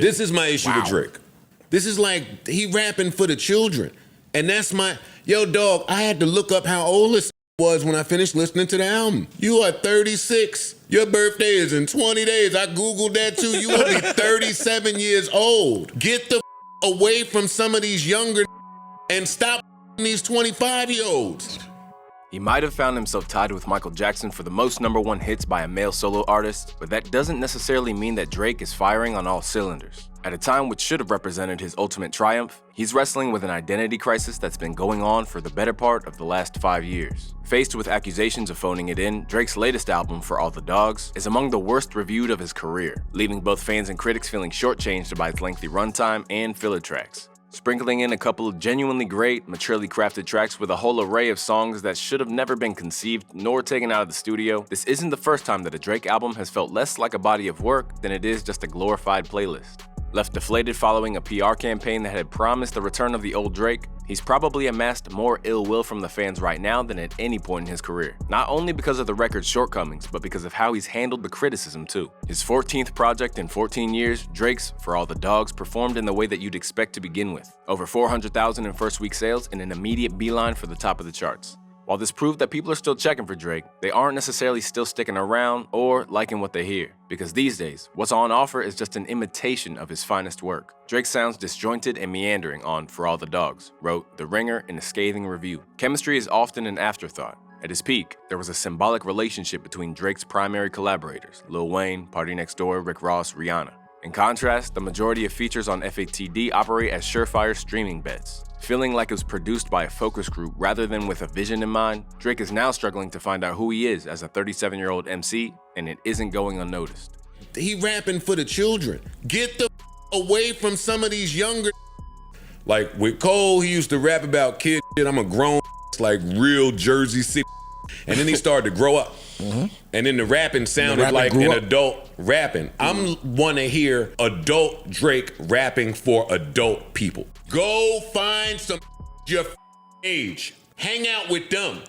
This is my issue with Drake. This is like, he rapping for the children. And that's yo dog, I had to look up how old this was when I finished listening to the album. You are 36. Your birthday is in 20 days. I Googled that too. You will be 37 years old. Get the away from some of these younger and stop these 25-year-olds. He might have found himself tied with Michael Jackson for the most #1 hits by a male solo artist, but that doesn't necessarily mean that Drake is firing on all cylinders. At a time which should have represented his ultimate triumph, he's wrestling with an identity crisis that's been going on for the better part of the last 5 years. Faced with accusations of phoning it in, Drake's latest album, For All the Dogs, is among the worst reviewed of his career, leaving both fans and critics feeling shortchanged by its lengthy runtime and filler tracks. Sprinkling in a couple of genuinely great, maturely crafted tracks with a whole array of songs that should have never been conceived nor taken out of the studio, this isn't the first time that a Drake album has felt less like a body of work than it is just a glorified playlist. Left deflated following a PR campaign that had promised the return of the old Drake, he's probably amassed more ill will from the fans right now than at any point in his career. Not only because of the record's shortcomings, but because of how he's handled the criticism too. His 14th project in 14 years, Drake's For All the Dogs, performed in the way that you'd expect to begin with. Over 400,000 in first week sales and an immediate beeline for the top of the charts. While this proved that people are still checking for Drake, they aren't necessarily still sticking around or liking what they hear. Because these days, what's on offer is just an imitation of his finest work. Drake sounds disjointed and meandering on For All the Dogs, wrote The Ringer in a scathing review. Chemistry is often an afterthought. At his peak, there was a symbolic relationship between Drake's primary collaborators, Lil Wayne, Party Next Door, Rick Ross, Rihanna. In contrast, the majority of features on FATD operate as surefire streaming bets. Feeling like it was produced by a focus group rather than with a vision in mind, Drake is now struggling to find out who he is as a 37-year-old MC, and it isn't going unnoticed. He rapping for the children. Get the away from some of these younger. Like with Cole, he used to rap about kid shit. I'm a grown like real Jersey City. And then he started to grow up. And then the rapping sounded like an adult rapping. I want to hear adult Drake rapping for adult people. Go find some your age. Hang out with them.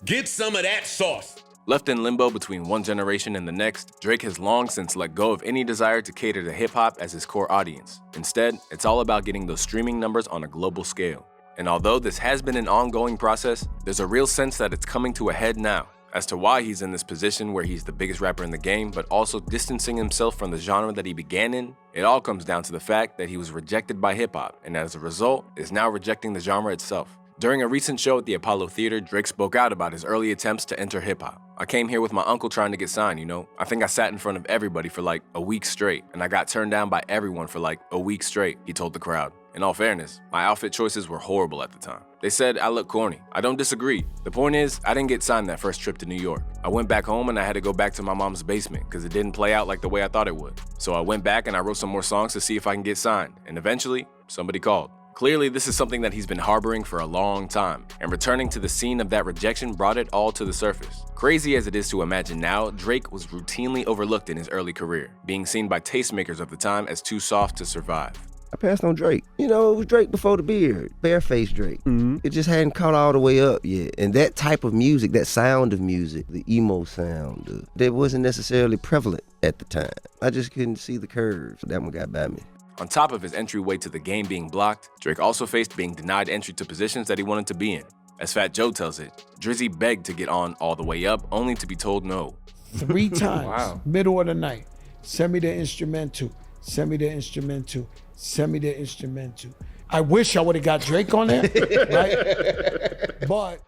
Get some of that sauce. Left in limbo between one generation and the next, Drake has long since let go of any desire to cater to hip-hop as his core audience. Instead, it's all about getting those streaming numbers on a global scale. And although this has been an ongoing process, there's a real sense that it's coming to a head now. As to why he's in this position where he's the biggest rapper in the game, but also distancing himself from the genre that he began in, it all comes down to the fact that he was rejected by hip-hop, and as a result, is now rejecting the genre itself. During a recent show at the Apollo Theater, Drake spoke out about his early attempts to enter hip-hop. I came here with my uncle trying to get signed, you know? I think I sat in front of everybody for like a week straight, and I got turned down by everyone for like a week straight, he told the crowd. In all fairness, my outfit choices were horrible at the time. They said I look corny. I don't disagree. The point is, I didn't get signed that first trip to New York. I went back home and I had to go back to my mom's basement because it didn't play out like the way I thought it would. So I went back and I wrote some more songs to see if I can get signed, and eventually, somebody called. Clearly, this is something that he's been harboring for a long time, and returning to the scene of that rejection brought it all to the surface. Crazy as it is to imagine now, Drake was routinely overlooked in his early career, being seen by tastemakers of the time as too soft to survive. I passed on Drake. You know, it was Drake before the beard, barefaced Drake. It just hadn't caught all the way up yet. And that type of music, that sound of music, the emo sound, that wasn't necessarily prevalent at the time. I just couldn't see the curves. That one got by me. On top of his entryway to the game being blocked, Drake also faced being denied entry to positions that he wanted to be in. As Fat Joe tells it, Drizzy begged to get on All the Way Up, only to be told no. 3 times, middle of the night, send me the instrumental, send me the instrumental, send me the instrumental. I wish I would have got Drake on there, right? But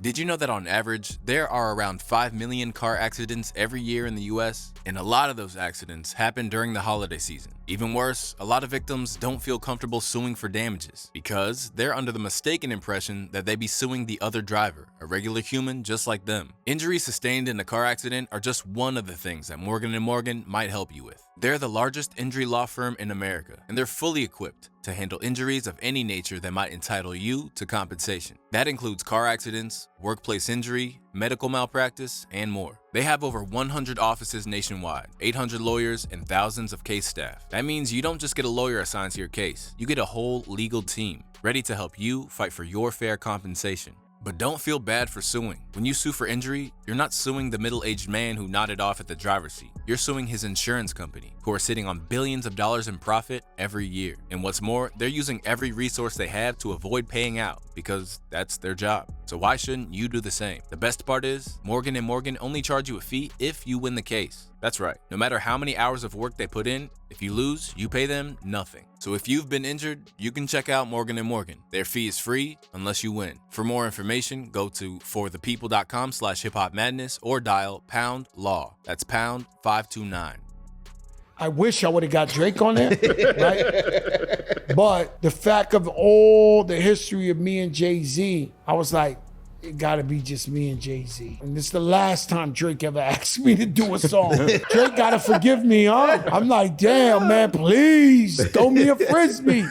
did you know that on average, there are around 5 million car accidents every year in the US? And a lot of those accidents happen during the holiday season. Even worse, a lot of victims don't feel comfortable suing for damages because they're under the mistaken impression that they be suing the other driver, a regular human just like them. Injuries sustained in a car accident are just one of the things that Morgan & Morgan might help you with. They're the largest injury law firm in America, and they're fully equipped to handle injuries of any nature that might entitle you to compensation. That includes car accidents, workplace injury, medical malpractice, and more. They have over 100 offices nationwide, 800 lawyers, and thousands of case staff. That means you don't just get a lawyer assigned to your case, you get a whole legal team ready to help you fight for your fair compensation. But don't feel bad for suing. When you sue for injury, you're not suing the middle-aged man who nodded off at the driver's seat. You're suing his insurance company, who are sitting on billions of dollars in profit every year. And what's more, they're using every resource they have to avoid paying out because that's their job. So why shouldn't you do the same? The best part is, Morgan & Morgan only charge you a fee if you win the case. That's right. No matter how many hours of work they put in, if you lose, you pay them nothing. So if you've been injured, you can check out Morgan & Morgan. Their fee is free unless you win. For more information, go to forthepeople.com/HipHopMadness or dial #LAW. That's pound 529. I wish I would have got Drake on there, right? But the fact of all the history of me and Jay-Z, I was like, it gotta be just me and Jay-Z. And this is the last time Drake ever asked me to do a song. Drake gotta forgive me, huh? I'm like, damn, man, please, throw me a Frisbee.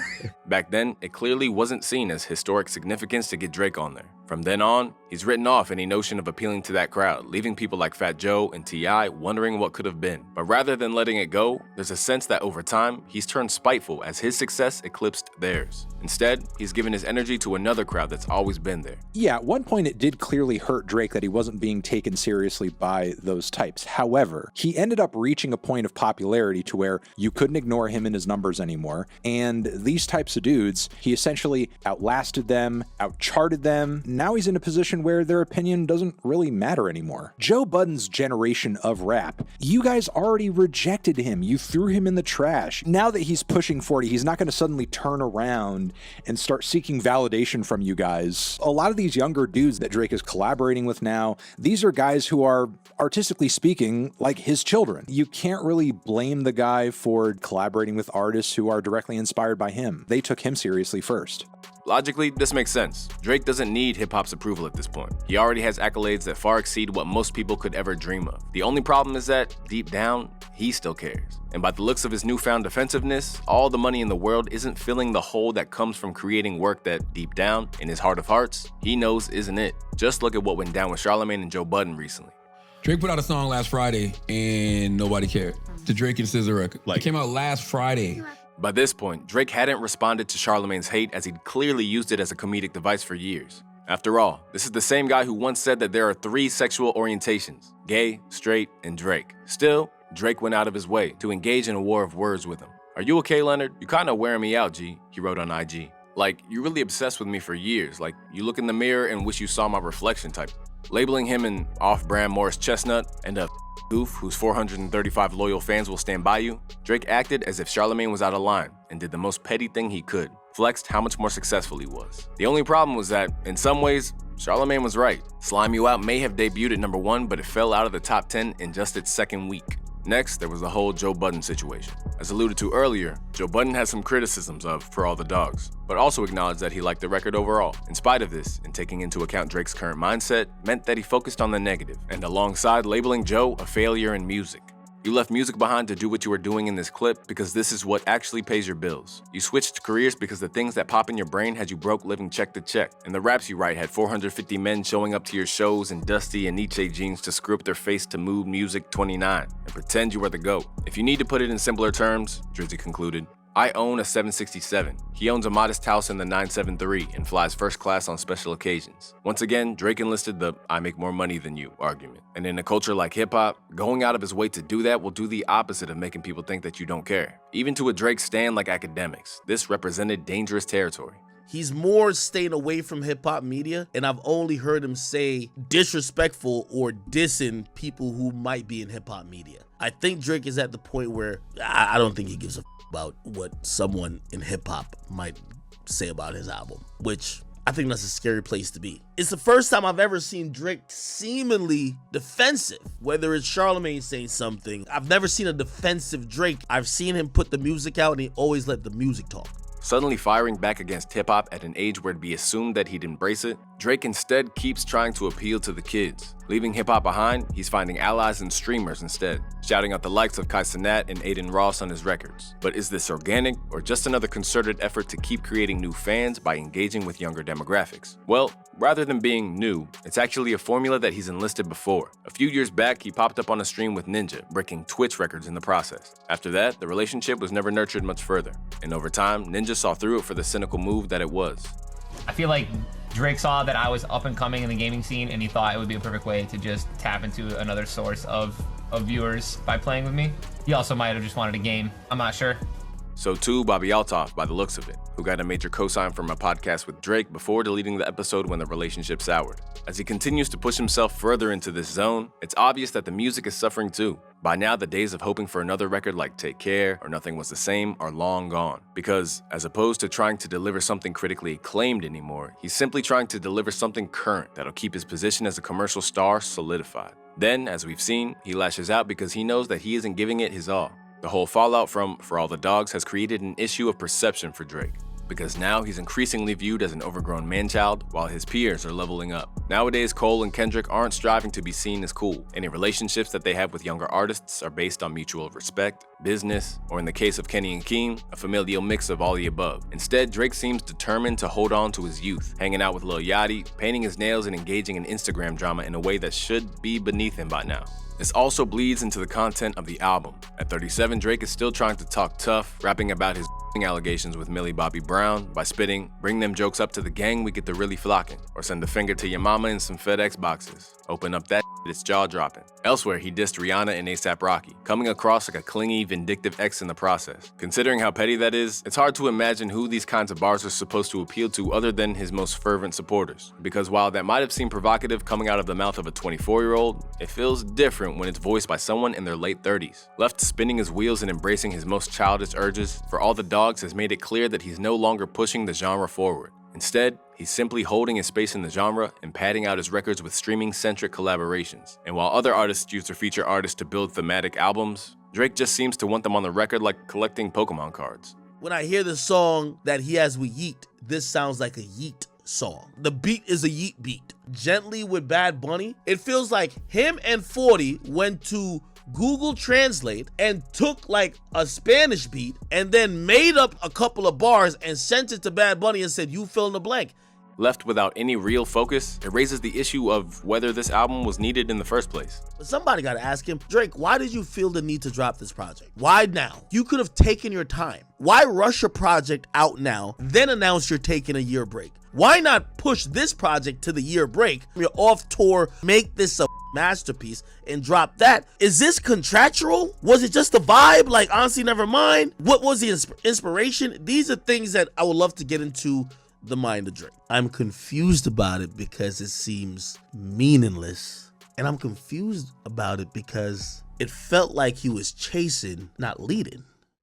Back then, it clearly wasn't seen as historic significance to get Drake on there. From then on, he's written off any notion of appealing to that crowd, leaving people like Fat Joe and T.I. wondering what could have been. But rather than letting it go, there's a sense that over time, he's turned spiteful as his success eclipsed theirs. Instead, he's given his energy to another crowd that's always been there. Yeah, at one point it did clearly hurt Drake that he wasn't being taken seriously by those types. However, he ended up reaching a point of popularity to where you couldn't ignore him and his numbers anymore. And these types of dudes, he essentially outlasted them, outcharted them. Now he's in a position where their opinion doesn't really matter anymore. Joe Budden's generation of rap, you guys already rejected him. You threw him in the trash. Now that he's pushing 40, he's not going to suddenly turn around and start seeking validation from you guys. A lot of these younger dudes that Drake is collaborating with now, these are guys who are, artistically speaking, like his children. You can't really blame the guy for collaborating with artists who are directly inspired by him. They took him seriously first. Logically, this makes sense. Drake doesn't need hip-hop's approval at this point. He already has accolades that far exceed what most people could ever dream of. The only problem is that, deep down, he still cares. And by the looks of his newfound defensiveness, all the money in the world isn't filling the hole that comes from creating work that, deep down, in his heart of hearts, he knows isn't it. Just look at what went down with Charlamagne and Joe Budden recently. Drake put out a song last Friday and nobody cared. The Drake and SZA record. It came out last Friday. By this point, Drake hadn't responded to Charlamagne's hate as he'd clearly used it as a comedic device for years. After all, this is the same guy who once said that there are 3 sexual orientations: gay, straight, and Drake. Still, Drake went out of his way to engage in a war of words with him. "Are you okay, Leonard? You kinda wearing me out, G," he wrote on IG. Like, you're really obsessed with me for years. Like, you look in the mirror and wish you saw my reflection type. Labeling him an off-brand Morris Chestnut and a goof whose 435 loyal fans will stand by you, Drake acted as if Charlamagne was out of line and did the most petty thing he could, flexed how much more successful he was. The only problem was that, in some ways, Charlamagne was right. Slime You Out may have debuted at #1, but it fell out of the top 10 in just its second week. Next, there was the whole Joe Budden situation. As alluded to earlier, Joe Budden had some criticisms of For All the Dogs, but also acknowledged that he liked the record overall. In spite of this, and taking into account Drake's current mindset, meant that he focused on the negative, and alongside labeling Joe a failure in music. You left music behind to do what you were doing in this clip because this is what actually pays your bills. You switched careers because the things that pop in your brain had you broke living check to check. And the raps you write had 450 men showing up to your shows in Dusty and Nietzsche jeans to screw up their face to Mood Music 29 and pretend you were the GOAT. If you need to put it in simpler terms, Drizzy concluded, I own a 767. He owns a modest house in the 973 and flies first class on special occasions. Once again, Drake enlisted the I make more money than you argument. And in a culture like hip-hop, going out of his way to do that will do the opposite of making people think that you don't care. Even to a Drake stan like Academics, this represented dangerous territory. He's more staying away from hip-hop media, and I've only heard him say disrespectful or dissing people who might be in hip-hop media. I think Drake is at the point where I don't think he gives a about what someone in hip-hop might say about his album, which I think that's a scary place to be. It's the first time I've ever seen Drake seemingly defensive, whether it's Charlamagne saying something. I've never seen a defensive Drake. I've seen him put the music out and he always let the music talk. Suddenly firing back against hip-hop at an age where it'd be assumed that he'd embrace it, Drake instead keeps trying to appeal to the kids. Leaving hip-hop behind, he's finding allies in streamers instead, shouting out the likes of Kai Cenat and Aiden Ross on his records. But is this organic, or just another concerted effort to keep creating new fans by engaging with younger demographics? Well, rather than being new, it's actually a formula that he's enlisted before. A few years back, he popped up on a stream with Ninja, breaking Twitch records in the process. After that, the relationship was never nurtured much further, and over time, Ninja saw through it for the cynical move that it was. I feel like Drake saw that I was up and coming in the gaming scene, and he thought it would be a perfect way to just tap into another source of viewers by playing with me. He also might have just wanted a game. I'm not sure. So too Bobby Althoff, by the looks of it, who got a major cosign from a podcast with Drake before deleting the episode when the relationship soured. As he continues to push himself further into this zone, it's obvious that the music is suffering too. By now, the days of hoping for another record like Take Care or Nothing Was the Same are long gone. Because, as opposed to trying to deliver something critically acclaimed anymore, he's simply trying to deliver something current that'll keep his position as a commercial star solidified. Then, as we've seen, he lashes out because he knows that he isn't giving it his all. The whole fallout from For All the Dogs has created an issue of perception for Drake, because now he's increasingly viewed as an overgrown man-child while his peers are leveling up. Nowadays, Cole and Kendrick aren't striving to be seen as cool. Any relationships that they have with younger artists are based on mutual respect, business, or in the case of Kenny and Keem, a familial mix of all the above. Instead, Drake seems determined to hold on to his youth, hanging out with Lil Yachty, painting his nails, and engaging in Instagram drama in a way that should be beneath him by now. This also bleeds into the content of the album. At 37, Drake is still trying to talk tough, rapping about his allegations with Millie Bobby Brown by spitting, "Bring them jokes up to the gang, we get to really flocking," or "Send a finger to your mama in some FedEx boxes. Open up that it's jaw-dropping." Elsewhere, he dissed Rihanna and A$AP Rocky, coming across like a clingy, vindictive ex in the process. Considering how petty that is, it's hard to imagine who these kinds of bars are supposed to appeal to other than his most fervent supporters. Because while that might have seemed provocative coming out of the mouth of a 24-year-old, it feels different when it's voiced by someone in their late 30s. Left spinning his wheels and embracing his most childish urges, For All the Dogs has made it clear that he's no longer pushing the genre forward. Instead, he's simply holding his space in the genre and padding out his records with streaming-centric collaborations. And while other artists use their feature artists to build thematic albums, Drake just seems to want them on the record like collecting Pokemon cards. When I hear the song that he has with Yeet, this sounds like a Yeet song. The beat is a Yeet beat. Gently with Bad Bunny, it feels like him and 40 went to Google Translate and took like a Spanish beat and then made up a couple of bars and sent it to Bad Bunny and said, "You fill in the blank." Left without any real focus, it raises the issue of whether this album was needed in the first place. But somebody got to ask him, Drake, why did you feel the need to drop this project? Why now? You could have taken your time. Why rush a project out now, then announce you're taking a year break? Why not push this project to the year break? You're off tour, make this a masterpiece and drop that. Is this contractual? Was it just a vibe? Like, honestly, never mind. What was the inspiration? These are things that I would love to get into the mind of Drake. I'm confused about it because it seems meaningless. And I'm confused about it because it felt like he was chasing, not leading.